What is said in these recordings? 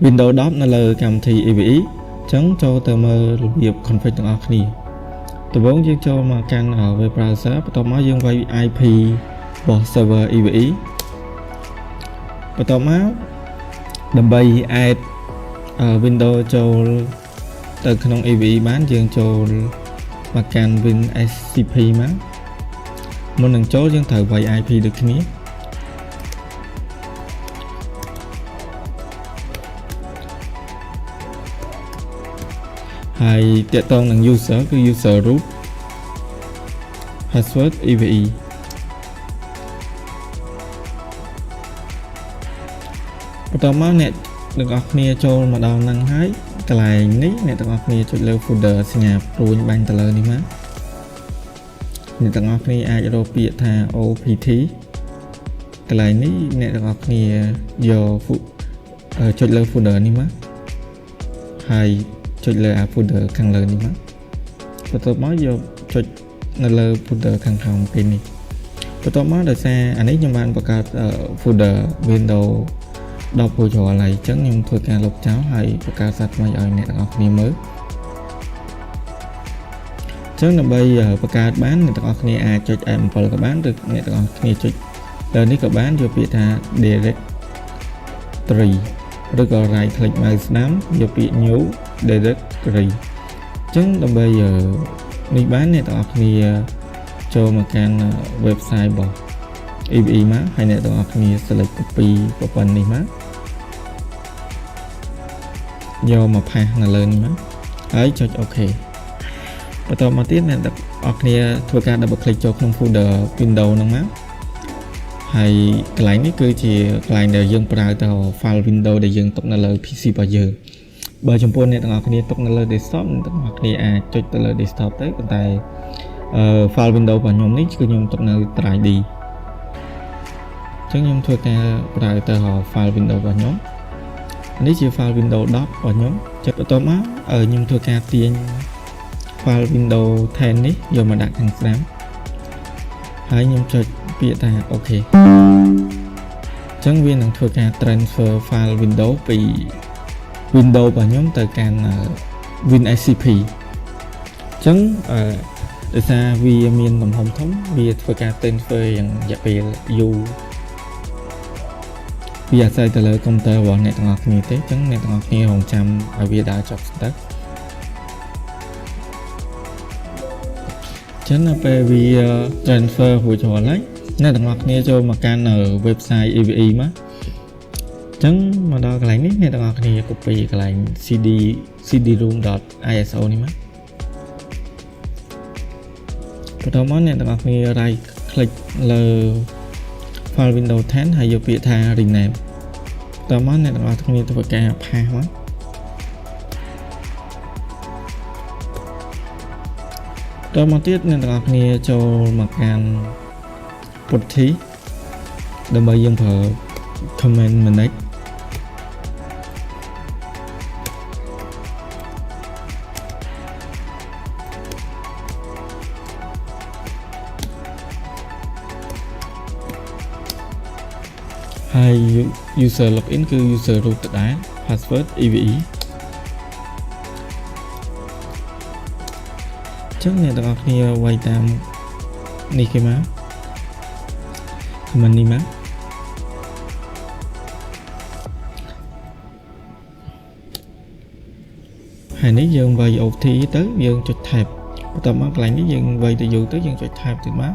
Windows 10 នៅលើកម្មវិធី EVE ចឹងចូលទៅមើលរបៀប config ទាំងអស់គ្នាដំបូងយើងចូលមកកាន់ web browser បន្ទាប់មកយើងវាយ IP របស់ server EVE បន្ទាប់មកដើម្បី add Windows ចូលទៅក្នុង EVE បានយើងចូលមកកាន់ WinSCP មកមុននឹងចូលយើងត្រូវវាយ IP ដូចគ្នាហើយតាក់ទងនឹង user គឺ user root password EVE បន្ទាប់មកអ្នកទាំងអស់គ្នាចូលមកដល់ហ្នឹងហើយកន្លែងនេះអ្នកទាំងអស់គ្នាចុចលើ folder សញ្ញាព្រួញបាញ់ទៅលើនេះមកអ្នកទាំងអស់គ្នាអាចរកពាក្យថា OPT កន្លែងនេះអ្នកទាំងអស់គ្នាយកចុចលើ folder នេះមកហើយចុចលើ folder ខាងលើនេះមកបន្ទាប់មកយកចុចនៅលើ folder ខាងក្រោមពេលនេះបន្ទាប់មកដោយសារអានេះខ្ញុំបានបង្កើត folder Windows 10 ចូលហើយអញ្ចឹងខ្ញុំធ្វើការលុបចោលហើយបង្កើតសារថ្មីឲ្យអ្នកទាំងអស់គ្នាមើលអញ្ចឹងដើម្បីបង្កើតបានអ្នកទាំងអស់គ្នាអាចចុច F7 ក៏បានឬអ្នកទាំងអស់គ្នាចុចលើនេះក៏បានយកពាក្យថា directory ឬក៏ right click mouse ស្ដាំយកពាក្យ new directory អញ្ចឹងដើម្បីនេះបានអ្នកទាំងអស់គ្នាចូលមកកាន់ website របស់ EVE មកហើយអ្នកទាំងអស់គ្នា select copy ប្រព័ន្ធនេះមកយកមកផាសនៅលើនេះមកហើយចុច OK បន្ទាប់មកទៀតអ្នកទាំងអស់គ្នាធ្វើការ double click ចូលក្នុង folder Windows ហ្នឹងមកហើយកន្លែងនេះគឺជាកន្លែងដែលយើងប្រើទៅ file Windows ដែលយើងទុកនៅលើ PC របស់យើងបើចំពោះអ្នកទាំងអស់គ្នាទុកនៅលើ desktop អ្នកទាំងអស់គ្នាអាចចុចទៅលើ desktop ទៅប៉ុន្តែfile Windows របស់ខ្ញុំនេះគឺខ្ញុំទុកនៅ drive D អញ្ចឹងខ្ញុំធ្វើការប្រើទៅ file Windows របស់ខ្ញុំនេះជា file Windows 10 របស់ខ្ញុំចាប់បន្ទាប់មកខ្ញុំធ្វើការទាញ file Windows 10 នេះយកមកដាក់ខាងស្ដាំហើយខ្ញុំចុចពាក្យថា OK អញ្ចឹងវានឹងធ្វើការ transfer file Windows ពី Windows របស់ខ្ញុំទៅកាន់ WinSCP អញ្ចឹងដោយសារវាមានទំហំធំវាធ្វើការ transfer យ៉ាងរយៈពេលយូរវាអាស្រ័យទៅលើកុំព្យូទ័ររបស់អ្នកទាំងអស់គ្នាទេអញ្ចឹងអ្នកទាំងអស់គ្នារងចាំឲ្យវាដើរចប់ស្ទឹកអញ្ចឹងដល់ពេលវា transfer រួចរាល់ហើយអ្នកទាំងអស់គ្នាចូលមកកាន់ website EVE មកអញ្ចឹងមកដល់កន្លែងនេះអ្នកទាំងអស់គ្នា copy កន្លែង cd-room.iso នេះមកបន្ទាប់មកអ្នកទាំងអស់គ្នា right click លើ file Windows 10 ហើយយកពាក្យថា rename បន្ទាប់មកអ្នកទាំងអស់គ្នាធ្វើការផាសមកតមកទៀតអ្នកទាំងអស់គ្នាចូលមកកាន់ putty ដើម្បីយើងប្រើ command manage ហើយ user login គឺ user root ដដែល password EVE ចឹងអ្នកទាំងអស់គ្នាវាយតាមនេះគេមក command នេះមកហើយនេះយើងវាយ OT ទៅយើងចុច tab បន្ទាប់មកកន្លែងនេះយើងវាយទៅយូរទៅយើងចុច tab ទៀតមក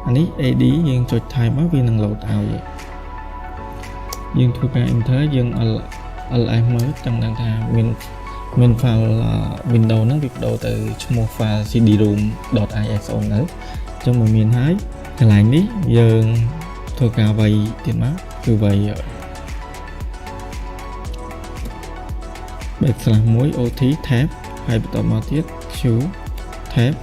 អានេះ AD យើងចុច tab មកវានឹង load ឲ្យយើងធ្វើការ enter យើង ls មកចង់ដឹងថាមាន file Windows ហ្នឹងវាបដូរទៅឈ្មោះ file cd-room.iso នៅអញ្ចឹងមកមានហើយកន្លែងនេះយើងធ្វើការវាយទៀតមកគឺវាយ /1 OT tab ហើយបន្តមកទៀត Q tab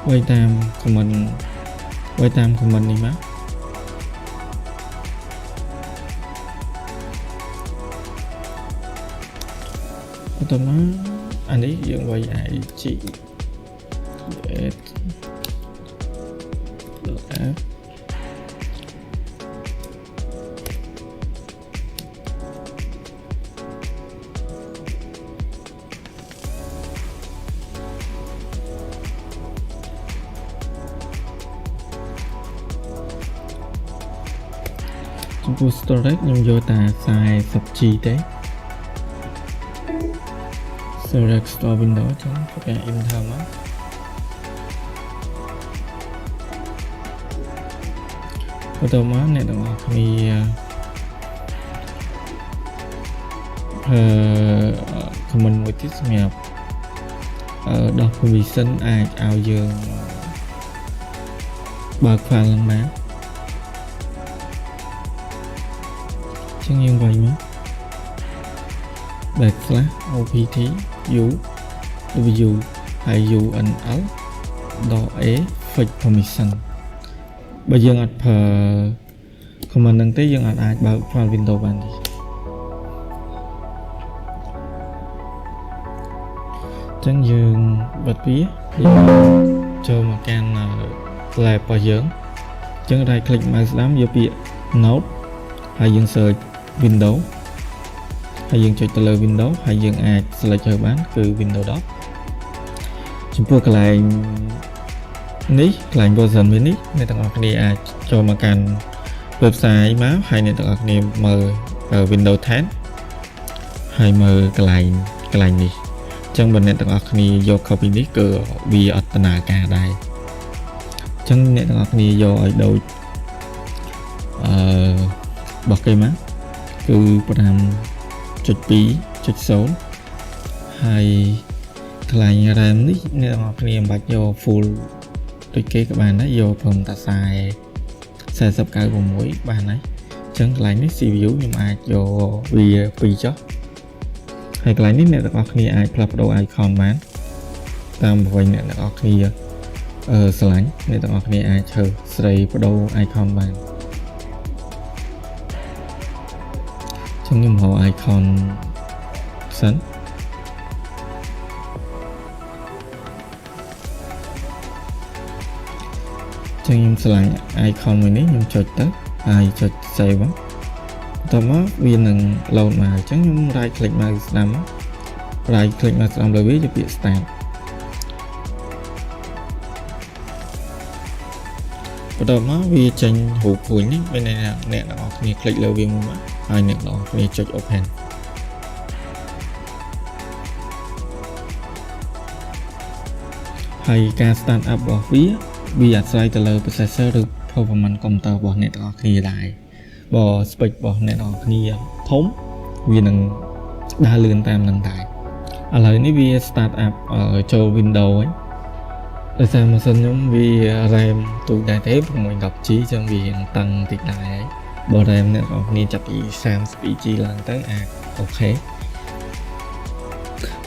វាយតាម comment នេះមកបន្តមកអានេះយើងវាយ IG app ចំពោះ storage ខ្ញុំយកតែ 40G ទេ storage store window ចឹងគេ Intel មកបន្តមកអ្នកទាំងអស់គ្នាcomment មួយទៀតសម្រាប់ដោះ permission អាចឲ្យយើងបើក file ឡើងបានចឹងយើងវាយមក /opt u w ហើយ unl .a fix permission បើយើងអត់ប្រើ command ហ្នឹងទេយើងអាចបើក file window បានទេចឹងយើងបិទវាចូលមកកាន់ lab របស់យើងចឹង right click mouse ស្ដាំយកពាក្យ node ហើយយើង search window ហើយយើងចុចទៅលើ window ហើយយើងអាច select ទៅបានគឺ window 10ចំពោះកន្លែងនេះកន្លែង version នេះអ្នកទាំងអស់គ្នាអាចចូលមកកាន់ website មកហើយអ្នកទាំងអស់គ្នាមើល window 10ហើយមើលកន្លែងនេះអញ្ចឹងបើអ្នកទាំងអស់គ្នាយក copy នេះគឺវាអត់ដំណើរការដែរអញ្ចឹងអ្នកទាំងអស់គ្នាយកឲ្យដូចរបស់គេមកគឺ 5.2.0 ហើយកន្លែង RAM នេះអ្នកទាំងអស់គ្នាមិនបាច់យក full ដូចគេក៏បានដែរយកព្រមតែ4096បានហើយអញ្ចឹងកន្លែងនេះ CPU ខ្ញុំអាចយកវា2ចុះហើយកន្លែងនេះអ្នកទាំងអស់គ្នាអាចផ្លាស់ប្ដូរ icon បានតាមអ្វីអ្នកទាំងអស់គ្នាស្រឡាញ់អ្នកទាំងអស់គ្នាអាចធ្វើស្រីប្ដូរ icon បានខ្ញុំហៅ icon សិនចឹងខ្ញុំឆ្លាញ់ icon មួយនេះខ្ញុំចុចទៅហើយចុច save បន្ទាប់មកវានឹង load មកអញ្ចឹងខ្ញុំ right click មកស្ដាំ right click មកស្ដាំលើវាជាពាក្យ start បន្ទាប់មកវាចេញរូបព្រួយនេះមានអ្នកទាំងអស់គ្នា click លើវាមួយមកហើយអ្នកទាំងអស់គ្នាចុច open ហើយការ start up របស់វាអាស្រ័យទៅលើ processor ឬ performance computer របស់អ្នកទាំងអស់គ្នាដែរបើ spec របស់អ្នកទាំងអស់គ្នាធំវានឹងដើរលឿនតាមនឹងដែរឥឡូវនេះវា start up ចូល Windows ហើយដោយសារម៉ាស៊ីនខ្ញុំវា RAM ទូចដែរទេ 610G ចឹងវារៀងតឹងតិចដែរហើយបើ RAM អ្នកទាំងអស់គ្នាចាប់ពី 32G ឡើងទៅអាចអូខេ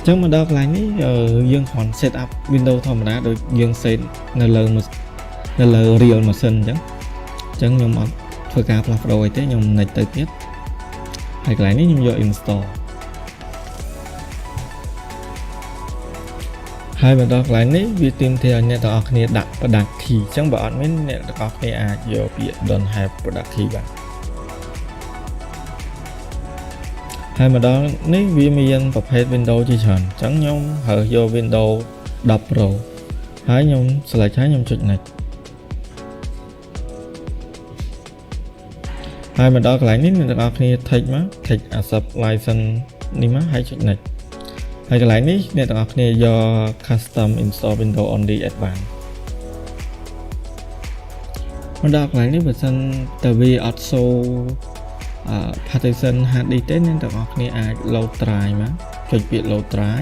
ចឹងមកដល់កន្លែងនេះយើងគ្រាន់ set up Windows ធម្មតាដូចយើង set នៅលើ real machine អញ្ចឹងខ្ញុំអត់ធ្វើការផ្លាស់ប្ដូរអីទេខ្ញុំ next ទៅទៀតហើយកន្លែងនេះខ្ញុំយក install ហើយមកដល់កន្លែងនេះវាទាមទារឲ្យអ្នកទាំងអស់គ្នាដាក់ product key អញ្ចឹងបើអត់មានអ្នកទាំងអស់គ្នាអាចយកពាក្យ don't have product key បានហើយមកដល់នេះវាមានប្រភេទ Windows ជាច្រើនអញ្ចឹងខ្ញុំរើសយក Windows 10 Pro ហើយខ្ញុំ select ហើយខ្ញុំចុច next ហើយមកដល់កន្លែងនេះអ្នកទាំងអស់គ្នា take មក take accept license នេះមកហើយចុច next ហើយកន្លែងនេះអ្នកទាំងអស់គ្នាយក custom install Windows only advanced មកដល់កន្លែងនេះបើសិនតើវាអត់ show partition hard disk ទេអ្នកទាំងអស់គ្នាអាច load try មកចុចពាក្យ load try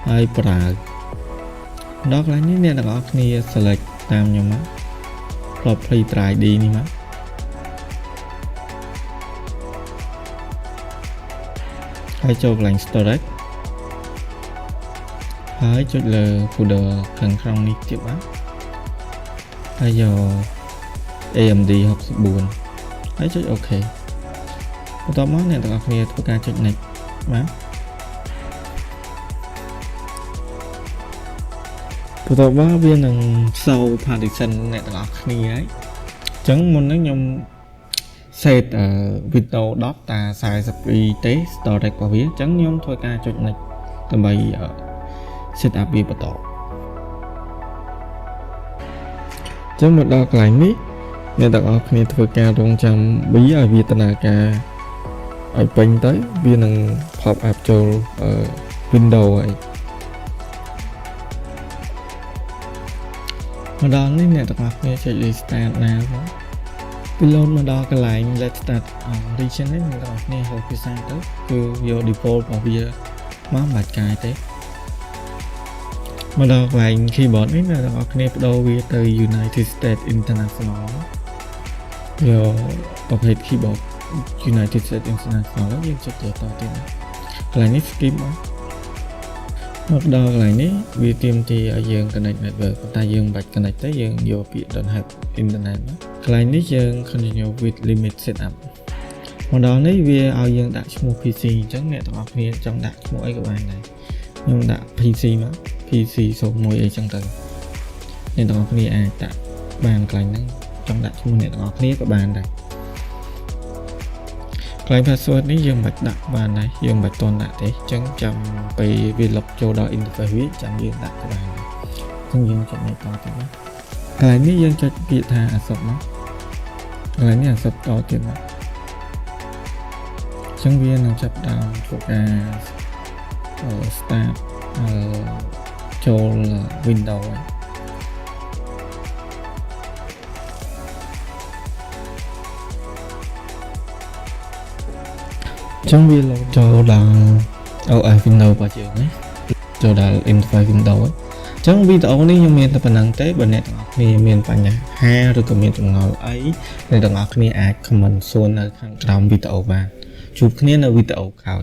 ហើយប្រើដល់កន្លែងនេះអ្នកទាំងអស់គ្នា select តាមខ្ញុំមក plot play try d នេះមកហើយចូលកន្លែង storage ហើយចុចលើ folder ខាងក្នុងនេះទៀតបាទហើយយក AMD 64ហើយចុច OK បន្ទាប់មកអ្នកទាំងអស់គ្នាធ្វើការចុច next បាទ បន្ទាប់មកវានឹង show partition អ្នកទាំងអស់គ្នាហើយអញ្ចឹងមុនហ្នឹងខ្ញុំ set Windows 10 តា 42 ទេ storage របស់វាអញ្ចឹងខ្ញុំធ្វើការចុច next ដើម្បី set up វាបន្តអញ្ចឹងមកដល់កន្លែងនេះអ្នកទាំងអស់គ្នាធ្វើការរងចាំវាឲ្យវាដំណើរការឲ្យពេញទៅវានឹង pop up ចូល Windows ហើយមកដល់នេះអ្នកទាំងអស់គ្នាចុច restart ណាផងពីឡូតមកដល់កន្លែង let's start region នេះអ្នកទាំងអស់គ្នាហៅភាសាទៅគឺយក default របស់វាមកមិនបាច់កាយទេមកដល់កន្លែង keyboard នេះអ្នកទាំងអស់គ្នាបដូរវាទៅ United States International យកប្រភេទ keyboard United States International យើងចុចទៅទៀតកន្លែងនេះ skip មកដល់កន្លែងនេះវាទាមទារឲ្យយើង connect network ប៉ុន្តែយើងមិនបាច់ connect ទេយើងយកពាក្យ don't have internet កន្លែងនេះយើង continue with limit setup មកដល់នេះវាឲ្យយើងដាក់ឈ្មោះ PC អញ្ចឹងអ្នកទាំងអស់គ្នាចង់ដាក់ឈ្មោះអីក៏បានដែរខ្ញុំដាក់ PC មក PC 01អីចឹងទៅអ្នកទាំងអស់គ្នាអាចដាក់បានកន្លែងហ្នឹងចង់ដាក់ឈ្មោះអ្នកទាំងអស់គ្នាក៏បានដែរកន្លែង password នេះយើងមិនបាច់ដាក់បានដែរយើងមិនបាច់តន់ដាក់ទេអញ្ចឹងចាំពេលវាលុបចូលដល់ interface វាចាំយើងដាក់ក៏បានដែរអញ្ចឹងយើងចុច next តទៀតណាកន្លែងនេះយើងចុចពាក្យថា accept មកកន្លែងនេះ accept តទៀតមកអញ្ចឹងវានឹងចាប់ដើមធ្វើការ start ចូល Windows ហើយចឹងវាលោតចូលដល់ OS Windows របស់យើងណាចូលដល់ interface Windows អញ្ចឹងវីដេអូនេះខ្ញុំមានតែប៉ុណ្្នឹងទេបើអ្នកទាំងអស់គ្នាមានបញ្ហាឬក៏មានចម្ងល់អីអ្នកទាំងអស់គ្នាអាច comment សួរនៅខាងក្រោមវីដេអូបានជួបគ្នានៅវីដេអូក្រោយ